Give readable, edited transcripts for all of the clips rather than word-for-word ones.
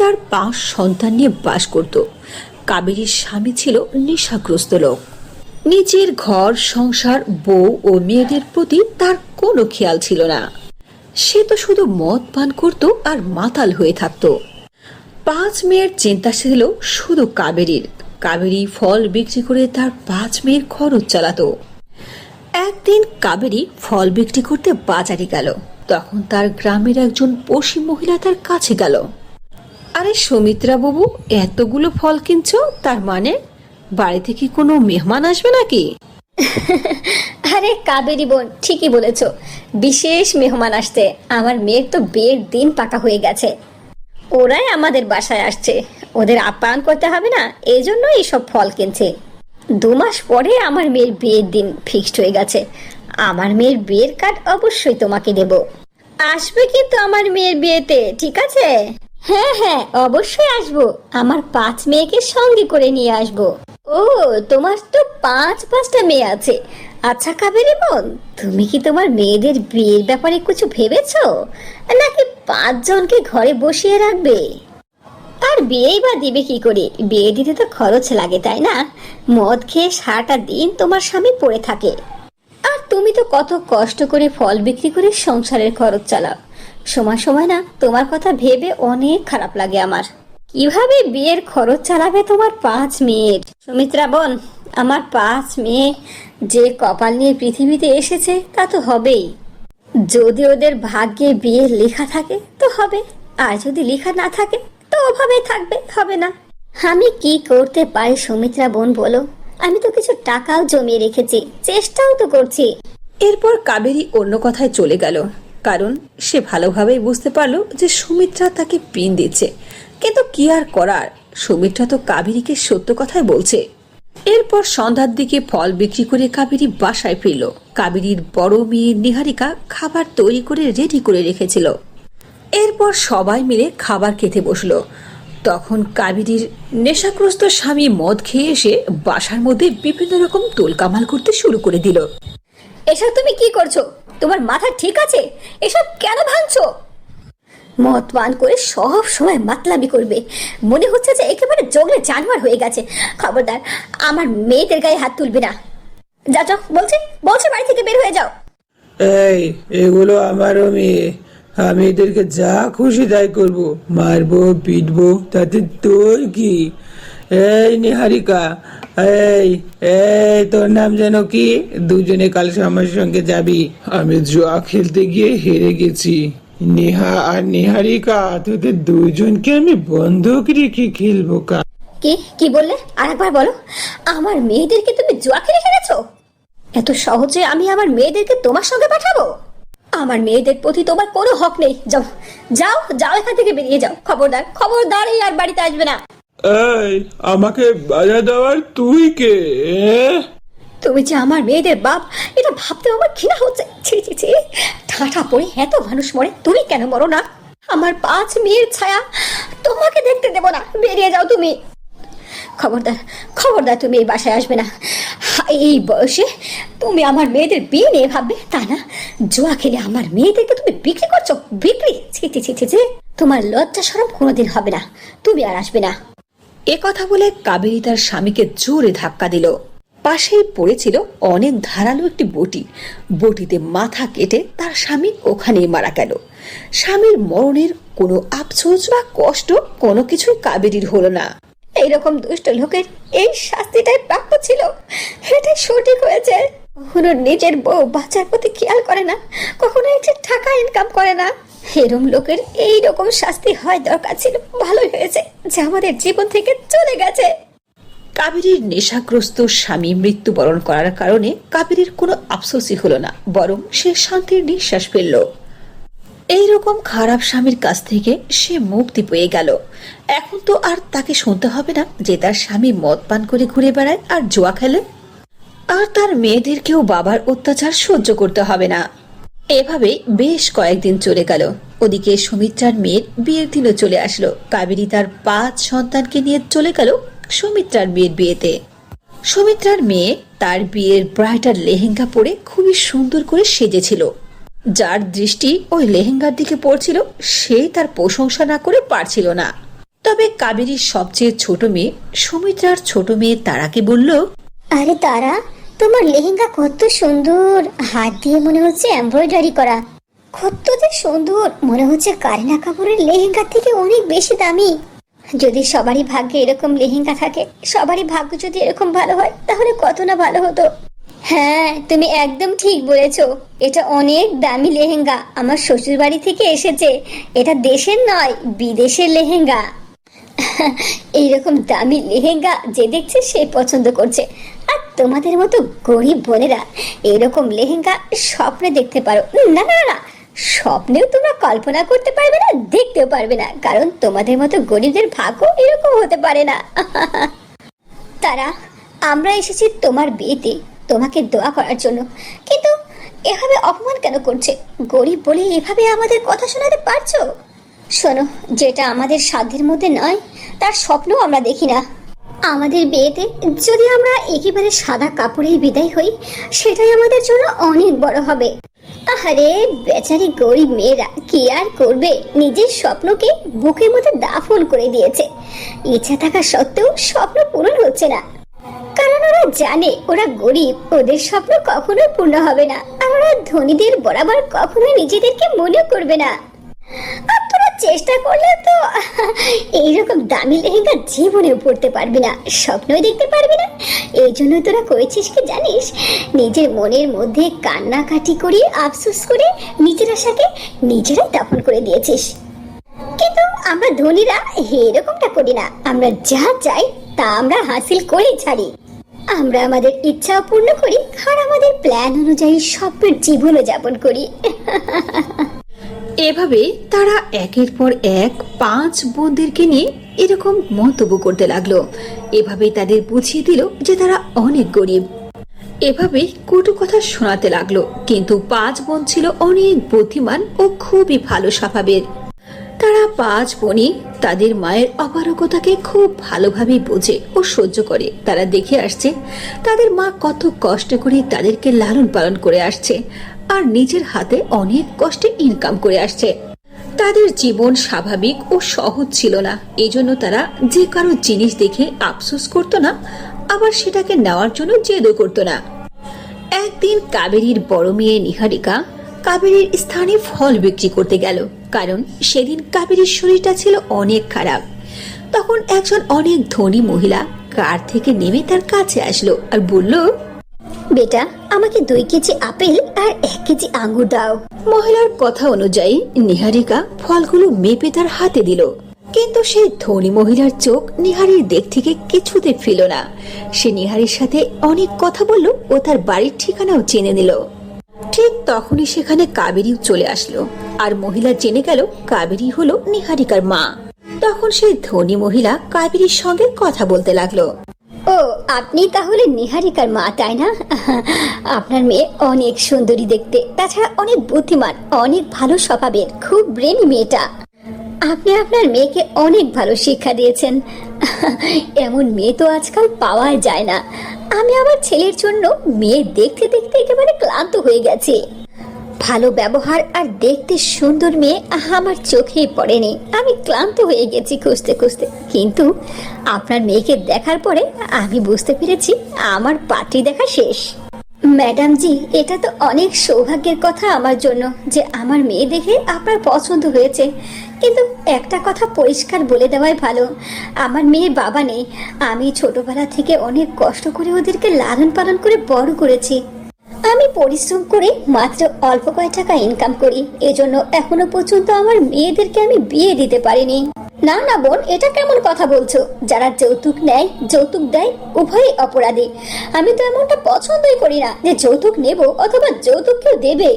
তার 5 সন্তান নিয়ে বাস করত। কাবেরীর স্বামী ছিল নেশাগ্রস্ত লোক। নিজের ঘর সংসার বউ ও মেয়েদের প্রতি তার কোনো খেয়াল ছিল না। সে তো শুধু মদ পান করত আর মাতাল হয়ে থাকত। 5 মেয়ের চিন্তা ছিল শুধু কাবেরীর। কাবেরী ফল বিক্রি করে তার 5 মেয়ের খরচ চালাতো। একদিন কাবেরী ফল বিক্রি করতে বাজারে গেল। তখন তার গ্রামের একজন পশ্চিম মহিলা তার কাছে গেল। আরে সুমিত্রা বাবু, এতগুলো ফল কিনছো, তার মানে বাড়িতে কি কোনো মেহমান আসবে নাকি? আরে কাবেরী বোন, ঠিকই বলেছো, বিশেষ মেহমান আসছে। আমার মেয়ের তো বিয়ের দিন পাকা হয়ে গেছে, ওরাই আমাদের বাসায় আসছে, ওদের আপ্যায়ন করতে হবে না, এই জন্য এইসব ফল কিনছে। 2 মাস পরে আমার মেয়ের বিয়ের দিন ফিক্সড হয়ে গেছে। আমার মেয়ের বিয়ের কার্ড অবশ্যই তোমাকে দেব। আসবে কিন্তু আমার মেয়ের বিয়েতে, ঠিক আছে? হ্যাঁ হ্যাঁ, অবশ্যই আসবো। আমার 5 মেয়েকে সঙ্গে করে নিয়ে আসবো। ও, তোমার তো 5টা মেয়ে আছে। আচ্ছা কাবেরী বোন, তুমি কি তোমার মেয়েদের বিয়ের ব্যাপারে কিছু ভেবেছো, নাকি 5 জনকে ঘরে বসিয়ে রাখবে? আর বিয়েই বা দিবে কি করে? বিয়ে দিতে তো খরচ লাগে, তাই না? মদ খেয়ে সারাটা দিন তোমার স্বামী পড়ে থাকে, আর তুমি তো কত কষ্ট করে ফল বিক্রি করে সংসারের খরচ চালাও। সময় সময় না তোমার কথা ভেবে অনেক খারাপ লাগে আমার। কিভাবে বিয়ের খরচ চালাবে তোমার 5 মেয়ের? সুমিত্রা বোন, আমার 5 মেয়ে যে কপাল নিয়ে পৃথিবীতে এসেছে তা তো হবেই। যদি ওদের ভাগ্যে বিয়ে লেখা থাকে তো হবে, আর যদি লেখা না থাকে তো ওভাবে থাকবে, হবে না। আমি কি করতে পারি সুমিত্রা বোন বলো? আমি তো কিছু টাকাও জমিয়ে রেখেছি, চেষ্টাও তো করছি। এরপর কাবেরী অন্য কথায় চলে গেল, কারণ সে ভালোভাবেই বুঝতে পারলো যে সুমিত্রা তাকে পিন দিচ্ছে। কিন্তু কি আর করার, সুমিত্রা তো কাবেরীকে সত্য কথাই বলছে। এরপর সন্ধ্যার দিকে ফল বিক্রি করে কাবেরী বাসায় ফিরল। কাবেরীর বড় মেয়ে নিহারিকা খাবার তৈরি করে রেডি করে রেখেছিল। এরপর সবাই মিলে খাবার খেতে বসলো। তখন কাবেরীর নেশাগ্রস্ত স্বামী মদ খেয়ে এসে বাসার মধ্যে বিভিন্ন রকম তোলকামাল করতে শুরু করে দিল। এসব তুমি কি করছো? তোমার মাথা ঠিক আছে? এসব কেন ভাঙছো? মদ পান করে সব সময় মাতলামি করবে, মনে হচ্ছে যে একেবারে জঙ্গলে জানোয়ার হয়ে গেছে। খবরদার, আমার মেয়েদের গায়ে হাত তুলবে না। যা যাও, বলছি বলছি, বাড়ি থেকে বের হয়ে যাও। এই, এগুলো আমারও মেয়ে, আমি এদেরকে যা খুশি তাই করবো, মারবো পিটবো, তাতে তোর কি? এই নিহারিকা, এই এই তোর নাম যেন কি? দুজনে কাল আমার সঙ্গে যাবি। আমি জুয়া খেলতে গিয়ে হেরে গেছি। নেহা আর নিহারিকা, তোদের দুজনকে আমি বন্ধক রেখে খেলবো। কি কি বললে? আরেকবার বলো। আমার মেয়েদেরকে তুমি জুয়া খেলে হেরেছো? এত সহজে আমি আমার মেয়েদেরকে তোমার সঙ্গে পাঠাবো? আমার মেয়েদের প্রতি তোমার কোনো হক নেই। যাও যাও যাও, এখান থেকে বেরিয়ে যাও। খবরদার খবরদার, এই আর বাড়িতে আসবে না। এই, আমাকে বাধা দেওয়ার তুই কে? তুমি যে আমার মেয়েদের বাপ, এটা ভাবতে আমার ঘৃণা হচ্ছে। ছি ছি ছি, ঠাঠা পড়ে এত মানুষ মরে, তুমি কেন মরো না? আমার 5 মেয়ের ছায়া তোমাকে দেখতে দেব না, বেরিয়ে যাও তুমি। খবরদার খবরদার, তুমি এই বাসায় আসবে না। এই বয়সে তুমি আমার মেয়েদের বিয়ে নিয়ে ভাববে, তা না? জুয়া খেলে আমার মেয়েদেরকে তুমি বিক্রি করছো? বিক্রি? ছি ছি ছি ছি, তোমার লজ্জা শরম কোনোদিন হবে না, তুমি আর আসবে না। এ কথা বলে কাবেরী তার স্বামীকে জোরে ধাক্কা দিল। পাশেই পড়েছিল অনেক ধারালো একটি বটি। বটিতে মাথা কেটে তার স্বামী ওখানেই মারা গেল। স্বামীর মরণের কোনো আফসোস বা কষ্ট কোনো কিছুই কাবেরীর হলো না। এইরকম দুষ্ট লোকের এই শাস্তিটাই প্রাপ্য ছিল, এটাই সঠিক হয়েছে। কখনো নিজের বউ বাচ্চার প্রতি খেয়াল করে না, কখনো একটু টাকা ইনকাম করে না। এরকম লোকের এইরকম শাস্তি হয় দরকার ছিল। ভালোই হয়েছে যে আমাদের জীবন থেকে চলে গেছে। কাবেরীর নেশাগ্রস্ত স্বামী মৃত্যুবরণ করার কারণে কাবেরীর কোনো আফসোসই হলো না, বরং সে শান্তির নিঃশ্বাস ফেলল। এইরকম খারাপ স্বামীর কাছ থেকে সে মুক্তি পেয়ে গেল। এখন তো আর তাকে শুনতে হবে না যে তার স্বামী মদ পান করে ঘুরে বেড়ায় আর জুয়া খেলে, আর তার মেয়েদেরকেও বাবার অত্যাচার সহ্য করতে হবে না। এভাবে বেশ কয়েকদিন চলে গেল। ওদিকে সুমিত্রার মেয়ের বিয়ের দিনও চলে আসলো। কাবেরী তার 5 সন্তানকে নিয়ে চলে গেল সুমিত্রার মেয়ের বিয়েতে। সুমিত্রার মেয়ে তার বিয়ের ব্রাইডাল লেহেঙ্গা পরে খুবই সুন্দর করে সেজেছিল। যার দৃষ্টি ওই লেহেঙ্গার দিকে পড়ছিল সেই তার প্রশংসা না করে পারছিল না। তবে কাবেরীর সবচেয়ে ছোট মেয়ে সুমিত্রার ছোট মেয়ে তারাকে বলল, আরে তারা, তোমার লেহেঙ্গা কত সুন্দর, হাত দিয়ে মনে হচ্ছে এমব্রয়ডারি করা। কত যে সুন্দর, মনে হচ্ছে কারিনা কাপুরের লেহেঙ্গা থেকে অনেক বেশি দামি। যদি সবারই ভাগ্যে এরকম লেহেঙ্গা থাকে, সবারই ভাগ্য যদি এরকম ভালো হয়, তাহলে কত না ভালো হতো। হ্যাঁ, তুমি একদম ঠিক বলেছো, এটা অনেক দামি লেহেঙ্গা, আমার শ্বশুর বাড়ি থেকে এসেছে। এটা দেশের নয়, বিদেশের লেহেঙ্গা। এইরকম দামি লেহেঙ্গা যে দেখছে সে পছন্দ করছে। আর তোমাদের মতো গরিব বোনেরা এরকম লেহেঙ্গা স্বপ্নে দেখতে পারো না? না না, স্বপ্নেও তোমরা কল্পনা করতে পারবে না, দেখতেও পারবে না, কারণ তোমাদের মতো গরিবদের ভাগ্য এরকম হতে পারে না। তারা, আমরা এসেছি তোমার বিয়েতে তোমাকে দোয়া করার জন্য, কিন্তু এভাবে অপমান কেন করছে? গরিব বলে এভাবে আমাদের কথা শোনাতে পারছো? শোনো, যেটা আমাদের সাধ্যের মধ্যে নয় তার স্বপ্নও আমরা দেখি না। আমাদের বিয়েতে যদি আমরা একেবারে সাদা কাপড়েই বিদায় হই, সেটাই আমাদের জন্য অনেক বড় হবে। আরে বেচারি গরিব মেয়েরা কি আর করবে, নিজের স্বপ্নকে বুকের মধ্যে দাফন করে দিয়েছে। ইচ্ছা থাকা সত্ত্বেও স্বপ্ন পূরণ হচ্ছে না, কারণ ওরা জানে ওরা গরিব, ওদের স্বপ্ন কখনোই পূর্ণ হবে না, আর ওরা ধনীদের বরাবর কখনোই নিজেদেরকে মনে করবে না। আর তোরা চেষ্টা করলে তো এইরকম দামি লেহেঙ্গা জীবনেও পড়তে পারবি না, স্বপ্নই দেখতে পারবি না। এই জন্য তোরা করেছিস কি জানিস? নিজের মনের মধ্যে কান্নাকাটি করে, আফসোস করে নিজের আশাকে নিজেরাই দাফন করে দিয়েছিস। কিন্তু আমরা ধনীরা এরকমটা করি না, আমরা যা চাই তা আমরা হাসিল করেই ছাড়ি। আমরা আমাদের ইচ্ছাও পূর্ণ করি, আর আমাদের প্ল্যান অনুযায়ী স্বপ্নের জীবনও যাপন করি। এভাবে তারা একের পর এক 5 বোনদেরকে নিয়ে এরকম মন্তব্য করতে লাগলো। এভাবেই তাদের বুঝিয়ে দিল যে তারা অনেক গরিব। এভাবেই কটু কথা শোনাতে লাগলো, কিন্তু 5 বোন ছিল অনেক বুদ্ধিমান ও খুবই ভালো স্বভাবের। তারা 5 বোনই তাদের মায়ের অপারগতাকে খুব ভালোভাবে বোঝে ও সহ্য করে। তারা দেখে আসছে তাদের মা কত কষ্ট করে তাদেরকে লালন পালন করে আসছে, আর নিজের হাতে অনেক কষ্টে ইনকাম করে আসছে। তাদের জীবন স্বাভাবিক ও সহজ ছিল না, এই জন্য তারা যে কারো জিনিস দেখে আফসোস করতো না, আবার সেটাকে নেওয়ার জন্য জেদও করতো না। একদিন কাবেরীর বড় মেয়ে নিহারিকা কাবেরীর স্থানে ফল বিক্রি করতে গেল, কারণ সেদিন কাবেরীর শরীরটা ছিল অনেক খারাপ। তখন একজন অনেক ধনী মহিলা কার থেকে নেমে তার কাছে আসলো আর বলল, বেটা, আমাকে 2 কেজি আপেল আর 1 কেজি আঙ্গুর দাও। মহিলার কথা অনুযায়ী নিহারিকা ফলগুলো মেপে তার হাতে দিল, কিন্তু সেই ধনী মহিলার চোখ নিহারির দিক থেকে কিছুতে ফিরল না। সে নিহারির সাথে অনেক কথা বলল ও তার বাড়ির ঠিকানাও জেনে নিল। ঠিক তখনই সেখানে কাবেরীও চলে আসলো, আর মহিলা জেনে গেল কাবেরী হলো নিহারিকার মা। তখন সেই ধনী মহিলা কাবেরীর সঙ্গে কথা বলতে লাগলো। ও, আপনি তাহলে নিহারিকার মা, তাই না? আপনার মেয়ে অনেক সুন্দরী দেখতে, তাছাড়া অনেক বুদ্ধিমান, অনেক ভালো স্বভাবের, খুব ব্রেনি মেয়েটা। আপনি আপনার মেয়েকে অনেক ভালো শিক্ষা দিয়েছেন। এমন মেয়ে তো আজকাল পাওয়া যায় না। আমি আমার ছেলের জন্য মেয়ে দেখতে দেখতে একেবারে ক্লান্ত হয়ে গেছি। ভালো ব্যবহার আর দেখতে সুন্দর মেয়ে আমার চোখেই পড়েনি। আমি ক্লান্ত হয়ে গেছি খুঁজতে খুঁজতে, কিন্তু আপনার মেয়েকে দেখার পরে আমি বুঝতে পেরেছি আমার পাত্রী দেখা শেষ। ম্যাডাম জি, এটা তো অনেক সৌভাগ্যের কথা আমার জন্য যে আমার মেয়ে দেখে আপনার পছন্দ হয়েছে, কিন্তু একটা কথা পরিষ্কার বলে দেওয়াই ভালো, আমার মেয়ের বাবা নেই। আমি ছোটবেলা থেকে অনেক কষ্ট করে ওদেরকে লালন পালন করে বড় করেছি। আমি পরিশ্রম করে মাত্র অল্প কয় টাকা ইনকাম করি, এজন্য এখনো পর্যন্ত আমার মেয়েদেরকে আমি বিয়ে দিতে পারিনি। না না বোন, এটা কেমন কথা বলছো? যারা যৌতুক নেয়, যৌতুক দেয়, উভয়ই অপরাধী। আমি তো এমনটা পছন্দই করি না যে যৌতুক নেব অথবা যৌতুক কেউ দেবে।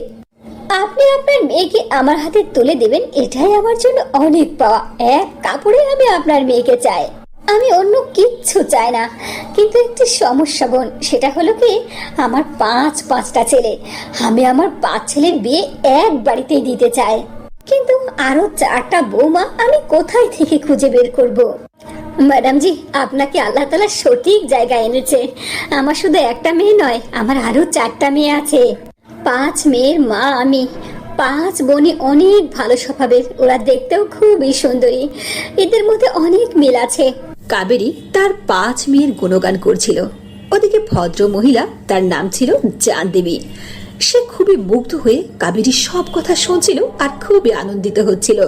আপনি আপনার মেয়েকে আমার হাতে তুলে দেবেন, এটাই আমার জন্য অনেক পাওয়া। এক কাপড়ে আমি আপনার মেয়েকে চাই, আমি অন্য কিচ্ছু চাই না। কিন্তু একটি সমস্যা বোন, সেটা হলো কি, আমার 5টা ছেলে। আমি আমার 5 ছেলের বিয়ে এক বাড়িতেই দিতে চাই, কিন্তু আরো 4টা বৌমা আমি কোথায় থেকে খুঁজে বের করব? ম্যাডাম জি, আপনাকে আল্লাহ তাআলা সঠিক জায়গায় এনেছে। আমার শুধু একটা মেয়ে নয়, আমার আরো 4টা মেয়ে আছে। 5 মেয়ের মা আমি। 5 বোনই অনেক ভালো স্বভাবের, ওরা দেখতেও খুবই সুন্দরী, এদের মধ্যে অনেক মিল আছে। কাবেরী তার 5 মেয়ের গুণগান করছিল। ওদিকে ভদ্র মহিলা, তার নাম ছিল জান দেবী। সে খুবই মুগ্ধ হয়ে কাবেরীর সব কথা শুনছিল আর খুবই আনন্দিত হচ্ছিল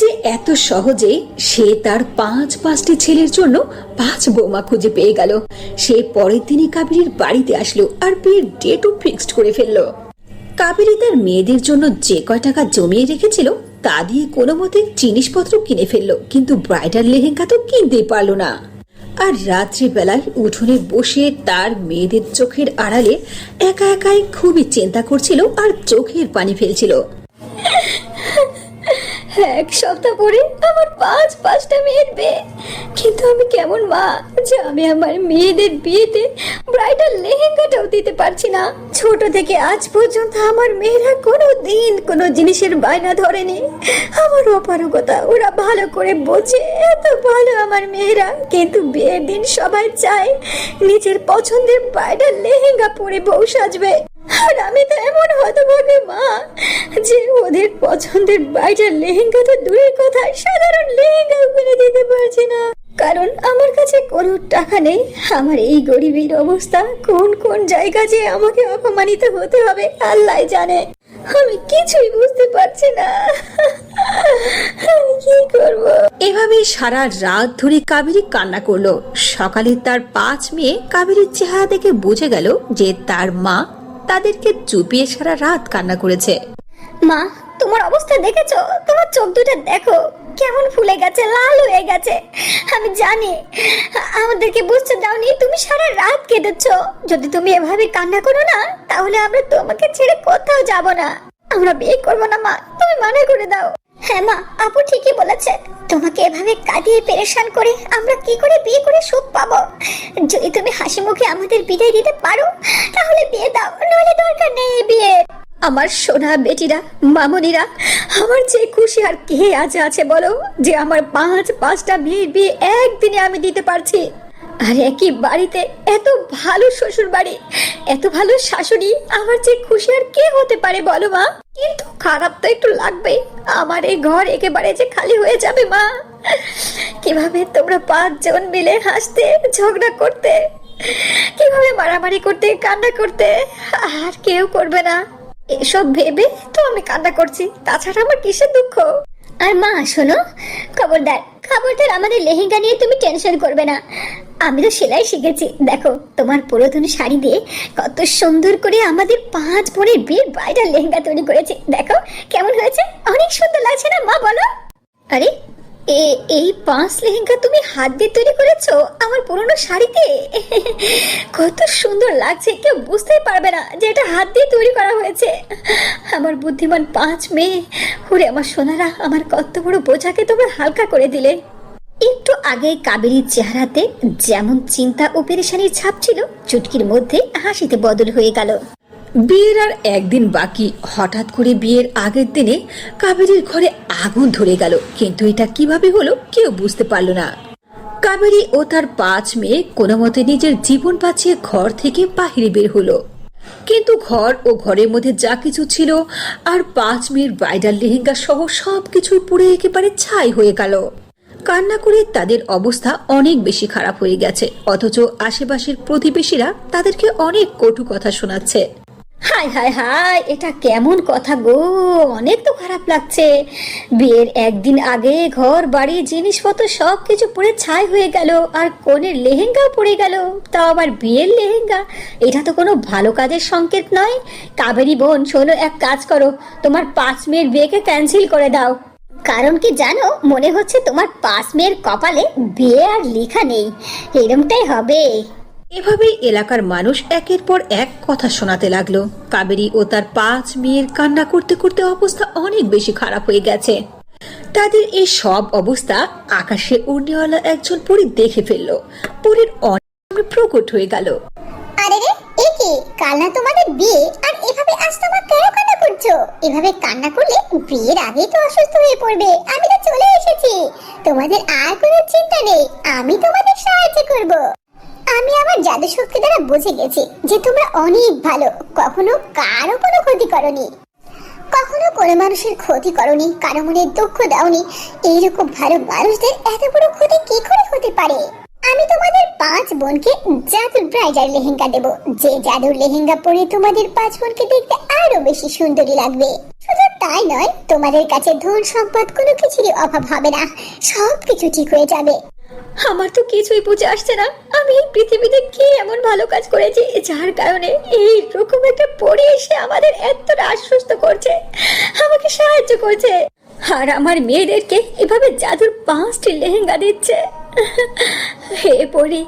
যে এত সহজে সে তার 5টি ছেলের জন্য 5 বৌমা খুঁজে পেয়ে গেল। সে পরের দিনই কাবেরীর বাড়িতে আসলো আর বিয়ের ডেটও ফিক্সড করে ফেললো। কাবেরী তার মেয়েদের জন্য যে কয় টাকা জমিয়ে রেখেছিল তা দিয়ে কোনো মতে জিনিসপত্র কিনে ফেললো, কিন্তু ব্রাইডাল লেহেঙ্গা তো কিনতেই পারলো না। আর রাত্রিবেলায় উঠোনে বসে তার মেয়েদের চোখের আড়ালে একা একাই খুবই চিন্তা করছিল আর চোখের পানি ফেলছিল। 1 সপ্তাহ পরে আমার 5টা মেয়ের বিয়ে, কিন্তু আমি কেমন মা যে আমি আমার মেয়েদের বিয়েতে ব্রাইডাল লেহেঙ্গাটাও দিতে পারছি না। ছোট থেকে আজ পর্যন্ত আমার মেয়েরা কোনোদিন কোনো জিনিসের বায়না ধরেনি। আমার অপারগতা ওরা ভালো করে বোঝে, এত ভালো আমার মেয়েরা, কিন্তু বিয়ের দিন সবাই চায় নিজের পছন্দের ব্রাইডাল লেহেঙ্গা পরে বউ সাজবে। আর আমি তো এমন হতভাগী মা যে ওদের পছন্দের ব্রাইডাল লেহেঙ্গা তো দূরের কথা, সাধারণ লেহেঙ্গা কিনে দিতে পারছি না, কারণ আমার কাছে কোনো টাকা নেই। আমার এই গরিবের অবস্থা, কোন কোন জায়গা যে আমাকে অপমানিত হতে হবে আল্লাহ জানে। আমি কিছুই বুঝতে পারছি না, আমি কি করব। এভাবে সারা রাত ধরে কাবেরী কান্না করলো। সকালে তার 5 মেয়ে কাবেরীর চেহারা দেখে বুঝে গেল যে তার মা তাদেরকে চুপিয়ে সারা রাত কান্না করেছে। মা, তোমার অবস্থা দেখেছো? তোমার চোখ দুটো দেখো কেমন ফুলে গেছে, লাল হয়ে গেছে। আমি জানি আমাদেরকে বুঝতে দাওনি, তুমি সারা রাত কেঁদেছো। যদি তুমি এভাবে কান্না করো না, তাহলে আমরা তোমাকে ছেড়ে কোথাও যাব না, আমরা বিয়ে করবো না। মা, তুমি মানা করে দাও। হ্যাঁ মা, আপু ঠিকই বলেছে। তোমাকে এভাবে কাঁদিয়ে পেরেশান করে আমরা কি করে বিয়ে করে সুখ পাবো? যদি তুমি হাসি মুখে আমাদের বিদায় দিতে পারো তাহলে বিয়ে দাও, নইলে দরকার নেই এই বিয়ে। আমার সোনা বেটিরা, মামনিরা, আমার যে খুশি আর কে আছে বলো যে আমার 5টা মেয়ের বিয়ে একদিনে আমি দিতে পারছি। আর একই বাড়িতে এত ভালো শ্বশুর বাড়ি, এত ভালো শাশুড়ি, আমার যে খুশি আর কে হতে পারে বলো মা? কিন্তু খারাপ তো একটু লাগবে, আমার এই ঘর একেবারে যে খালি হয়ে যাবে মা। কিভাবে তোমরা 5 জন মিলে হাসতে, ঝগড়া করতে, কিভাবে মারামারি করতে, কান্না করতে, আর কেউ করবে না, এসব ভেবে তো আমি কান্না করছি। তাছাড়া আমার কিসের দুঃখ? আর মা শোনো, খবরদার খবরদার আমাদের লেহেঙ্গা নিয়ে তুমি টেনশন করবে না। আমি তো সেলাই শিখেছি, দেখো তোমার পুরাতন শাড়ি দিয়ে কত সুন্দর করে আমাদের 5 বোনের বিয়ের ব্রাইডাল লেহেঙ্গা তৈরি করেছি। দেখো কেমন হয়েছে, অনেক সুন্দর লাগছে না মা, বলো? আরে এই 5 লেহেঙ্গা তুমি হাত দিয়ে তৈরি করেছো আমার পুরনো শাড়িতে? কত সুন্দর লাগছে, কেউ বুঝতেই পারবে না যে এটা হাত দিয়ে তৈরি করা হয়েছে। আমার বুদ্ধিমান 5 মেয়ে, ওরে আমার সোনারা, আমার কত বড় বোঝাকে তোমরা হালকা করে দিলে। একটু আগে কাবেরীর চেহারাতে যেমন চিন্তা ও পেরেশানির ছাপ ছিল, চুটকির মধ্যে হাসিতে বদল হয়ে গেল। বিয়ের আর একদিন বাকি। হঠাৎ করে বিয়ের আগের দিনে কাবেরীর ঘরে আগুন ধরে গেল, কিন্তু এটা কিভাবে হলো কেউ বুঝতে পারল না। কাবেরী ও তার 5 মেয়ে কোনো মতে নিজের জীবন বাঁচিয়ে ঘর থেকে বাহিরে বের হলো, কিন্তু ঘর ও ঘরের মধ্যে যা কিছু ছিল আর 5 মেয়ের ব্রাইডাল লেহেঙ্গা সহ সবকিছু পুড়ে একেবারে ছাই হয়ে গেল। কান্না করে তাদের অবস্থা অনেক বেশি খারাপ হয়ে গেছে, অথচ আশেপাশের প্রতিবেশীরা তাদেরকে অনেক কটু কথা শোনাচ্ছে। হায় হায় হায়, এটা কেমন কথা গো, অনেক তো খারাপ লাগছে। বিয়ের একদিন আগে ঘর বাড়ি জিনিসপত্র সবকিছু পুড়ে ছাই হয়ে গেল, আর কনের লেহেঙ্গাও পড়ে গেল, তাও আবার বিয়ের লেহেঙ্গা। এটা তো কোনো ভালো কাজের সংকেত নয়। কাবেরী বোন শোনো, এক কাজ করো, তোমার 5 মেয়ের বিয়েকে ক্যান্সেল করে দাও। কারণ কি জানো, মনে হচ্ছে তোমার 5 মেয়ের কপালে বিয়ে আর লেখা নেই, এরকমটাই হবে। এভাবেই এলাকার মানুষ একের পর এক কথা শোনাতে লাগলো। কাবেরী ও তার 5 মেয়ের কান্না করতে করতে অবস্থা অনেক বেশি খারাপ হয়ে গেছে। তাদের এই সব অবস্থা আকাশে উড়নেওয়ালা একজন পরী দেখে ফেললো। পরীর অনেক প্রকট হয়ে গেল। আরে রে, এ কি, কাল না তোমাদের বিয়ে, আর এভাবে আজ তোমরা কেন কান্না করছো? এভাবে কান্না করলে বিয়ের আগেই তো অসুস্থ হয়ে পড়বে। আমি তো চলে এসেছি, তোমাদের আর কোনো চিন্তা নেই, আমি তোমাদের সাহায্য করব। আমি আমার জাদু শক্তি দ্বারা বুঝে গেছি যে তোমরা অনেক ভালো, কখনো কারো কোনো ক্ষতি করনি। কখনো কোনো মানুষের ক্ষতি করনি, কারো মনে দুঃখ দাওনি। এইরকম ভালো মানুষদের এত বড় ক্ষতি কি করে হতে পারে? আমি তোমাদের 5 বোনকে জাদুর ব্রাইডাল লেহেঙ্গা দেব, যে জাদুর লেহেঙ্গা পরে তোমাদের 5 বোনকে দেখতে আরো বেশি সুন্দরী লাগবে। শুধু তাই নয়, তোমাদের কাছে ধন সম্পদ কোনো কিছুরই অভাব হবে না, সবকিছু ঠিক হয়ে যাবে। আমার তো কিছুই বুঝে আসছে না, আমি এই পৃথিবীতে কি এমন ভালো কাজ করেছি যার কারণে এই রকম একটা পরি এসে আমাদের এতটা আশ্বস্ত করছে, আমাকে সাহায্য করছে, আর আমার মেয়েদেরকে এভাবে জাদুর 5টি লেহেঙ্গা দিচ্ছে। হে পরি,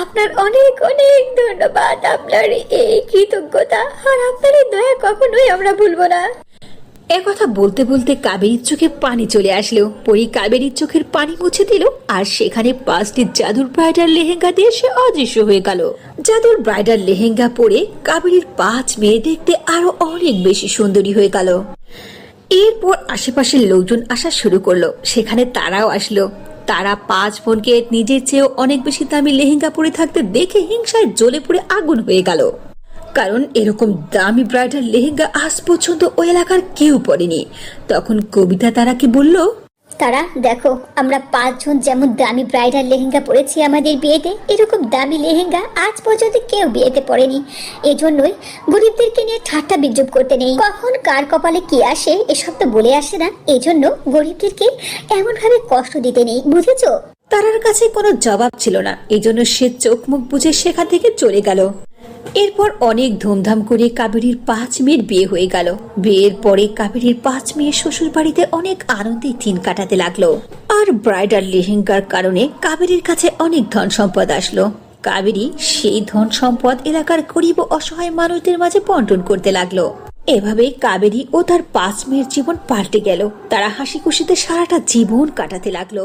আপনার অনেক অনেক ধন্যবাদ। আপনার এই কৃতজ্ঞতা আর আপনার এই দয়া কখনোই আমরা ভুলবো না। একথা বলতে বলতে কাবেরীর চোখে পানি চলে আসলো। পরি কাবেরীর চোখের পানি মুছে দিল, আর সেখানে 5টি জাদুর ব্রাইডাল লেহেঙ্গা দিয়ে সে অদৃশ্য হয়ে গেল। জাদুর ব্রাইডাল লেহেঙ্গা পরে কাবেরীর 5 মেয়ে দেখতে আরো অনেক বেশি সুন্দরী হয়ে গেল। এরপর আশেপাশের লোকজন আসা শুরু করলো, সেখানে তারাও আসলো। তারা 5 বোনকে নিজের চেয়েও অনেক বেশি দামি লেহেঙ্গা পরে থাকতে দেখে হিংসায় জ্বলে পুড়ে আগুন হয়ে গেল, কারণ এরকম দামি ব্রাইডাল লেহেঙ্গা আজ পর্যন্ত ওই এলাকার কেউ পরেনি। তখন কবিতা তারাকে বলল, তারা দেখো, আমরা 5 জন যেমন দামি ব্রাইডাল লেহেঙ্গা পরেছি আমাদের বিয়েতে, এরকম দামি লেহেঙ্গা আজ পর্যন্ত কেউ বিয়েতে পরেনি। এজন্যই গরিবদেরকে নিয়ে ঠাট্টা বিদ্রুপ করতে নেই। কখন কার কপালে কি আসে এসব তো বলে আসে না, এজন্য গরিবদেরকে এমন ভাবে কষ্ট দিতে নেই, বুঝেছো? তারার কাছে কোনো জবাব ছিল না, এই জন্য সে চোখ মুখ বুঝে সেখান থেকে চলে গেল। এরপর অনেক ধুমধাম করে কাবেরীর 5 মেয়ের বিয়ে হয়ে গেল। বিয়ের পরে কাবেরীর 5 মেয়ে শ্বশুর বাড়িতে অনেক আনন্দে দিন কাটাতে লাগলো, আর ব্রাইডাল লেহেঙ্গার কারণে কাবেরীর কাছে অনেক ধন সম্পদ আসলো। কাবেরী সেই ধন সম্পদ এলাকার গরিব ও অসহায় মানুষদের মাঝে বন্টন করতে লাগলো। এভাবে কাবেরী ও তার 5 মেয়ের জীবন পাল্টে গেল। তারা হাসি খুশিতে সারাটা জীবন কাটাতে লাগলো।